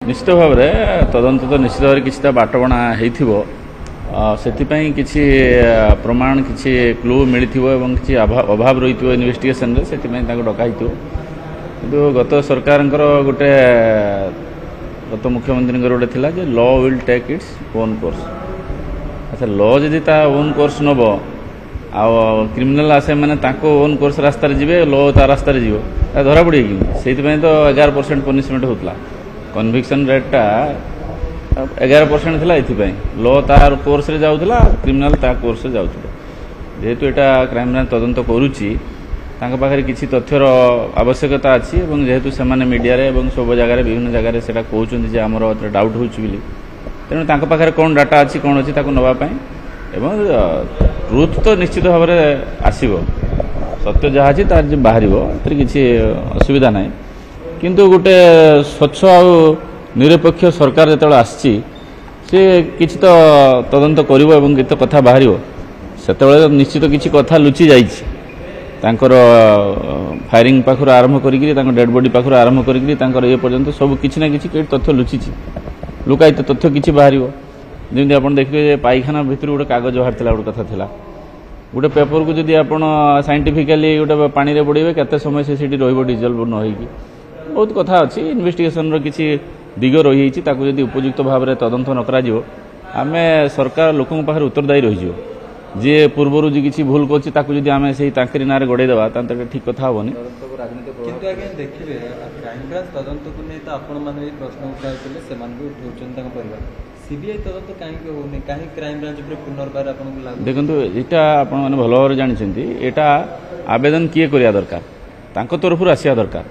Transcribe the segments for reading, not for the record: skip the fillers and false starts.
निश्चित भाव में तदंत तो निश्चित भाव किसी बाटबणा से किसी प्रमाण किसी क्लू मिली किसी अभाव रही इन्वेस्टिगेशन से डकाई किंतु गत सरकार गोटे गत मुख्यमंत्री गोटे थिला जे law will take its own course. अच्छा लॉ जदि ता ओन कोर्स नब आ क्रिमिनाल आसे मैंने ओन कोर्स रास्ता जी लॉ ता रास्ता जीव धरा पड़े कि से तो 11% पनिशमेंट होता कन्विक्शन रेटा 11% था ये लॉ तार कोर्स रे जाऊला क्रिमिनाल ता कोर्स रे जाऊला जेहेतु यहाँ क्राइम ब्रांच तदंत करुच्ची पाखे किसी तथ्यर आवश्यकता अच्छी जेहेतु से मीडिया सब जगह विभिन्न जगह से कहते आम डाउट हो तेणु पाखे कौन डाटा अच्छी कौन अच्छी नापी ट्रुथ तो निश्चित भाव में आसो सत्य जहाँ अच्छी तार बाहर किसी असुविधा ना किंतु गोटे स्वच्छ आ निरपेक्ष सरकार जो आसी किसी तो तदंत कर कथा बाहर से निश्चित किसी कथा लुचि जाकर फायरिंग पाखर आरंभ कर डेड बॉडी पाखर आरंभ कर ये पर्यंत सब किसी ना कि तथ्य लुचि लुकायित तथ्य किसी बाहर जमी आप देखिए पाइखाना भितर गोटे कागज बाहर गोटे कथा था गोटे पेपर को जब आप साइंटिफिकाली गोटे पानी में बुड़े केते समय से डिजल्व न होगी बहुत कथा अच्छी इन्वेस्टिगेशन किसी दिग रही जदि उपयुक्त भाव में तदंत न आम सरकार लोकों पाखे उत्तरदायी रही जी पूर्वर जी किसी भूल कर आम से ना गड़ेदेवा ठीक कथा हेनी देखिए क्राइम ब्रांच तदंत को नहीं तो आपण मैंने प्रश्न उठाई सीबीआई तदंत कहीं होनी कहीं क्राइम ब्रांच पुनर्बार आपको देखो यहाँ आपने भल भाव जानते यहाँ आवेदन किए करिया दरकार तरफ आसिया दरकार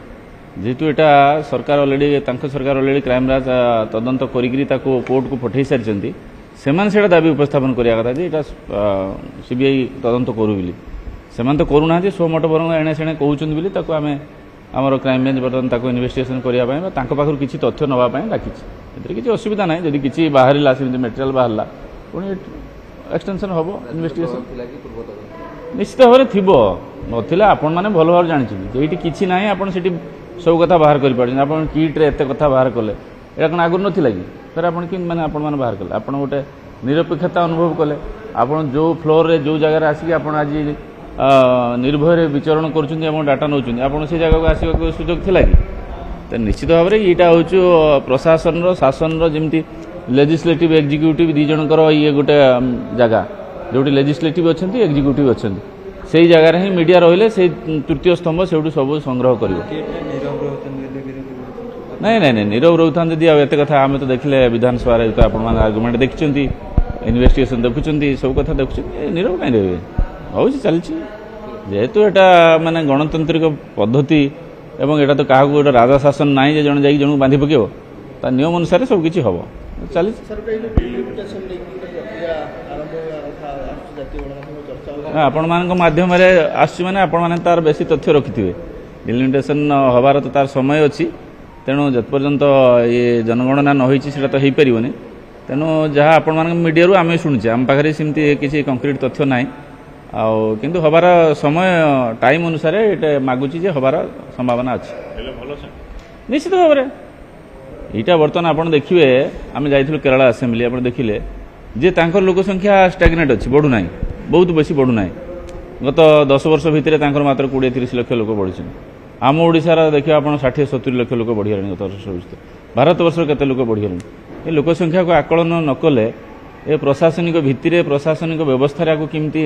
जेहेतु यहाँ सरकार ऑलरेडी क्राइम ब्रांच तदंत कोर्ट को पठे सारी से दाबी उपस्थापन करिया कथा जे एटा सीबीआई तदंत करू बोली से तो करूना स्वमट बरंग एणे सेणे कहते आम आमर क्राइम ब्रांच बर्तमान इन्वेस्टिगेशन करने पाखर किसी तथ्य नापी डाकी किसी असुविधा ना जब किसी बाहर मेटेरियल बाहर पुणी एक्सटेंशन हम इन्वेस्टिगेशन निश्चित भाव में थी ना आपण मैंने भल भाव जानते ये किसी ना आप सब कथा बाहर कर किट्रे एत कथा बाहर कले यहाँ कौन आगुरी नाला कि फिर आप मैंने आपण बाहर कले आप गोटे निरपेक्षता अनुभव कले आप जो फ्लोर रे जो जगह आसिक आप आज निर्भय विचरण कर डाटा नौ आप से जगह को आसवा सुजोग थिला कि तो निश्चित भाव में यहाँ हूँ प्रशासन शासन जमी लेजिस्लेटिव एक्जिक्यूटिव दी जनकर ये गोटे जगह जो लेजिस्लेटिव अच्छा एक्जिक्यूटिव अच्छा से जगार ही मीडिया रही से तृतीय स्तंभ से सब संग्रह कर नहीं नीरव रोता जदि एत कथा आम तो देखले विधानसभा तो आप आर्गुमेंट देखिं इन्वेस्टिगेशन देखुं सब कथा देखुं नीरव कहीं रहे हो चलती जेहेतु यहाँ माने गणतांत्रिक पद्धति एवं यहाँ तो क्या गोटे राजा शासन ना जन जा जन बांधि पक नियम अनुसार सब किसी हम चली आपण माध्यम आसने आपण तार बेसी तथ्य रखिथे डिलिमिटेशन हबार तो तार समय अच्छी तेणु जपर्यंत ये जनगणना न होता तो हो पारे तेणु जहाँ आपण मीडिया आम शुणुचे आम पाखे सेमती किसी कंक्रीट तथ्य ना किंतु हबार समय टाइम अनुसार ये मागुची जे हबार संभावना अच्छी निश्चित भाव में यहाँ बर्तमान आप देखिए आम जाइलु केरला आसेम्बली आप देखिले जे तांकर लोक संख्या स्टाग्नेट अच्छी बढ़ुना बहुत बेसी बढ़ुना गत 10 वर्ष भितर मात्र 20-30 लाख लोक बढ़ी आम ओडिशार देखिए आप 60-70 लाख लोक बढ़िगले गत वर्ष भितर भारत वर्ष केते लोक बढ़िगले ये लोक संख्या को आकलन नकले ए प्रशासनिक भित्तिरे प्रशासनिक व्यवस्था को किमती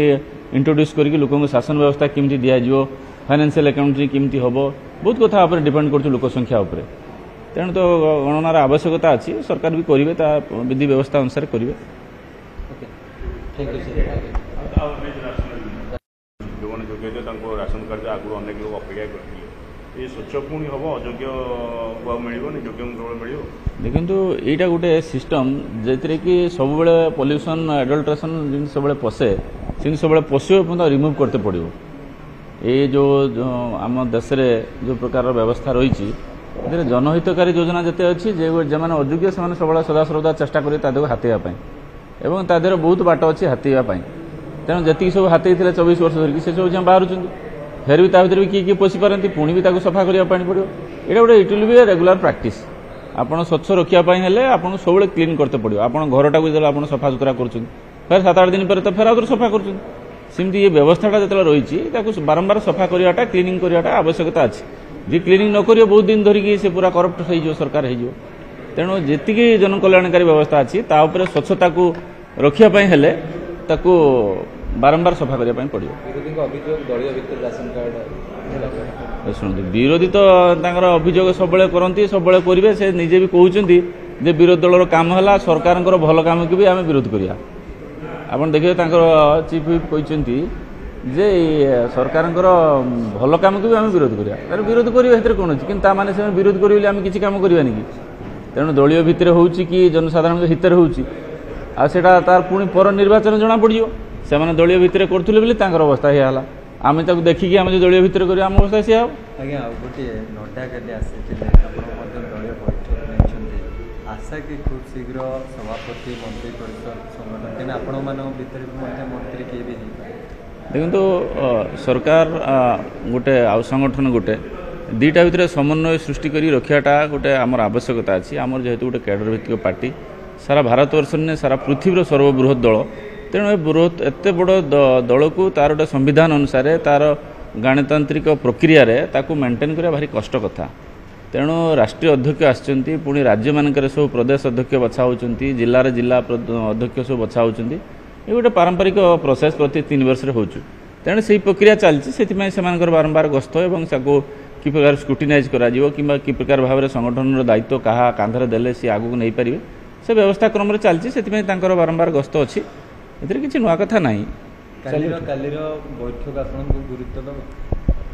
इंट्रोड्यूस करके लोक शासन व्यवस्था किमती दिज्व फाइनेंशियल अकाउंटिंग किमती हम बहुत कथा डिपेंड कर लोक संख्या उपर तेणु तो गणनार आवश्यकता अच्छी सरकार भी करेंगे विधि व्यवस्था अनुसार करेंगे जो राशन कार्ड आगुरी अनेक लोग अपेक्षा करते ये स्वच्छ पुणी हम अयोग्य मिलनी योग्य मिल देखो यहाँ गोटे सिस्टम जे कि सब पॉल्यूशन एडल्ट्रेशन जिन सब पशे से सब पशु रिमूव करते पड़ो ये जो आम देश में जो प्रकार व्यवस्था रही जनहितकारी योजना जिते अच्छी जो मैंने अयोग्य से सब सदासर्वदा चेष्टा करें हाथेवाई एवं तादेह बहुत बाट अच्छी हाथेवाई तेणु जी सब हाथी थे 24 वर्ष धरिकी से सब बाहर फेर भी भितर भी किए किए पशि पारती पुणी भी सफा करने पड़ो ये गोटे it will be regular practice ଆପଣ ସ୍ୱଚ୍ଛ ରଖିବା ହେଲେ ଆପଣଙ୍କୁ ସବୁବେଳେ କ୍ଲିନ୍ କରତେ ପଡ଼ିବ। ଆପଣ ଘରଟାକୁ ଯେତେବେଳେ ଆପଣ ସଫା ସୁତରା କରୁଛନ୍ତି ଫେର 7-8 ଦିନ ପରେ ତ ଫେର ଆଉଥରେ ସଫା କରୁଛନ୍ତି। ସେମିତି ଏ ବ୍ୟବସ୍ଥାଟା ଯେତେବେଳେ ରହିଛି ତାକୁ ବାରମ୍ବାର ସଫା କରିବାଟା କ୍ଲିନିଂ କରିବାଟା ଆବଶ୍ୟକତା ଅଛି। ଯିଏ କ୍ଲିନିଂ ନ କରିବ ବହୁତ ଦିନ ଧରିକି ସେ ପୁରା କରପ୍ଟ ହେଇଯିବ, ସରକାର ହେଇଯିବ। ତେଣୁ ଯେତିକି ଜନକଲ୍ୟାଣକାରୀ ବ୍ୟବସ୍ଥା ଅଛି ତା ଉପରେ ସ୍ୱଚ୍ଛତାକୁ ରଖିବା ପାଇଁ ହେଲେ ତାକୁ ବାରମ୍ବାର ସଫା କରିବା ପାଇଁ ପଡ଼ିବ। ବିରୋଧୀଙ୍କ ଅଭିଯୋଗ ଦଳୀୟ ଭିତରେ ରାସନ କାର୍ଡ ଶୁଣନ୍ତୁ, ବିରୋଧୀ ତ ତାଙ୍କର ଅଭିଯୋଗ ସବୁବେଳେ କରନ୍ତି, ସବୁବେଳେ କରିବେ। ସେ ନିଜେ ବି କହୁଛନ୍ତି ଯେ ବିରୋଧୀ ଦଳର କାମ ହେଲା ସରକାରଙ୍କର ଭଲ କାମକୁ ବି ଆମେ ବିରୋଧ କରିବା। ଆପଣ ଦେଖିବେ ତାଙ୍କର ଚିଫ୍ ହୁଇପ୍ କହିଛନ୍ତି ଯେ ସରକାରଙ୍କର ଭଲ କାମକୁ ବି ଆମେ ବିରୋଧ କରିବା। ତାର ବିରୋଧ କରିବା ସେଥିରେ କ'ଣ ଅଛି, କିନ୍ତୁ ତା ମାନେ ସେମାନେ ବିରୋଧ କରିବେ ବୋଲି ଆମେ କିଛି କାମ କରିବାନି କି? ତେଣୁ ଦଳୀୟ ଭିତରେ ହେଉଛି କି ଜନସାଧାରଣଙ୍କ ହିତରେ ହେଉଛି, ଆଉ ସେଇଟା ତାର ପୁଣି ପର ନିର୍ବାଚନ ଜଣାପଡ଼ିଯିବ। ସେମାନେ ଦଳୀୟ ଭିତରେ କରୁଥିଲେ ବୋଲି ତାଙ୍କର ଅବସ୍ଥା ଏହା ହେଲା। ଆମେ ତାକୁ ଦେଖିକି ଆମେ ଯଦି ଦଳୀୟ ଭିତରେ କରିବା ଆମ ଅବସ୍ଥା ସେୟା ହେବ। ଆଜ୍ଞା, ଆଉ ଗୋଟିଏ ନଡ୍ଡା କାଲି ଆସିଥିଲେ, ଆପଣ ମଧ୍ୟ ଦଳୀୟ ବୈଠକ ନେଇଛନ୍ତି। ଆଶା କି ଖୁବ୍ ଶୀଘ୍ର ସଭାପତି ମନ୍ତ୍ରୀ ପରିଷଦ ସଂଗଠନ, କାହିଁକିନା ଆପଣମାନଙ୍କ ଭିତରେ ବି ମଧ୍ୟ ମନ୍ତ୍ରୀ କିଏ ବି ହେଇପାରେ। ଦେଖନ୍ତୁ, ସରକାର ଗୋଟେ ଆଉ ସଂଗଠନ ଗୋଟେ ଦୁଇଟା ଭିତରେ ସମନ୍ୱୟ ସୃଷ୍ଟି କରି ରଖିବାଟା ଗୋଟେ ଆମର ଆବଶ୍ୟକତା ଅଛି। ଆମର ଯେହେତୁ ଗୋଟେ କ୍ୟାଡର ଭିତ୍ତିକ ପାର୍ଟି, ସାରା ଭାରତବର୍ଷରେ ନୁହେଁ ସାରା ପୃଥିବୀର ସର୍ବବୃହତ୍ ଦଳ। ତେଣୁ ଏ ବୃହତ୍ ଏତେ ବଡ଼ ଦଳକୁ ତାର ଗୋଟେ ସମ୍ବିଧାନ ଅନୁସାରେ ତାର ଗଣତାନ୍ତ୍ରିକ ପ୍ରକ୍ରିୟାରେ ତାକୁ ମେଣ୍ଟେନ୍ କରିବା ଭାରି କଷ୍ଟ କଥା। ତେଣୁ ରାଷ୍ଟ୍ରୀୟ ଅଧ୍ୟକ୍ଷ ଆସିଛନ୍ତି, ପୁଣି ରାଜ୍ୟମାନଙ୍କରେ ସବୁ ପ୍ରଦେଶ ଅଧ୍ୟକ୍ଷ ବଛା ହେଉଛନ୍ତି, ଜିଲ୍ଲାରେ ଜିଲ୍ଲା ଅଧ୍ୟକ୍ଷ ସବୁ ବଛା ହେଉଛନ୍ତି। ଏ ଗୋଟେ ପାରମ୍ପରିକ ପ୍ରୋସେସ୍ ପ୍ରତି 3 ବର୍ଷରେ ହେଉଛି। ତେଣୁ ସେହି ପ୍ରକ୍ରିୟା ଚାଲିଛି। ସେଥିପାଇଁ ସେମାନଙ୍କର ବାରମ୍ବାର ଗସ୍ତ ଏବଂ ତାକୁ କି ପ୍ରକାର ସ୍କ୍ରୁଟିନାଇଜ୍ କରାଯିବ କିମ୍ବା କି ପ୍ରକାର ଭାବରେ ସଂଗଠନର ଦାୟିତ୍ୱ କାହା କାନ୍ଧରେ ଦେଲେ ସେ ଆଗକୁ ନେଇପାରିବେ, ସେ ବ୍ୟବସ୍ଥା କ୍ରମରେ ଚାଲିଛି। ସେଥିପାଇଁ ତାଙ୍କର ବାରମ୍ବାର ଗସ୍ତ ଅଛି, ଏଥିରେ କିଛି ନୂଆ କଥା ନାହିଁ। କାଲିର ବୈଠକ ଆପଣଙ୍କୁ ଗୁରୁତ୍ୱ ଦେବ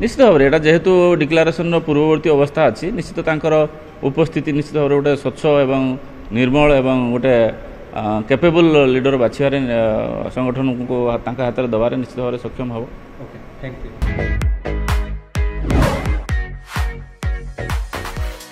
ନିଶ୍ଚିତ ଭାବରେ। ଏଇଟା ଯେହେତୁ ଡିକ୍ଲାରେସନର ପୂର୍ବବର୍ତ୍ତୀ ଅବସ୍ଥା ଅଛି, ନିଶ୍ଚିତ ତାଙ୍କର ଉପସ୍ଥିତି ନିଶ୍ଚିତ ଭାବରେ ଗୋଟେ ସ୍ୱଚ୍ଛ ଏବଂ ନିର୍ମଳ ଏବଂ ଗୋଟେ କେପେବୁଲ୍ ଲିଡର ବାଛିବାରେ ସଂଗଠନକୁ ତାଙ୍କ ହାତରେ ଦେବାରେ ନିଶ୍ଚିତ ଭାବରେ ସକ୍ଷମ ହେବ। Okay, thank you.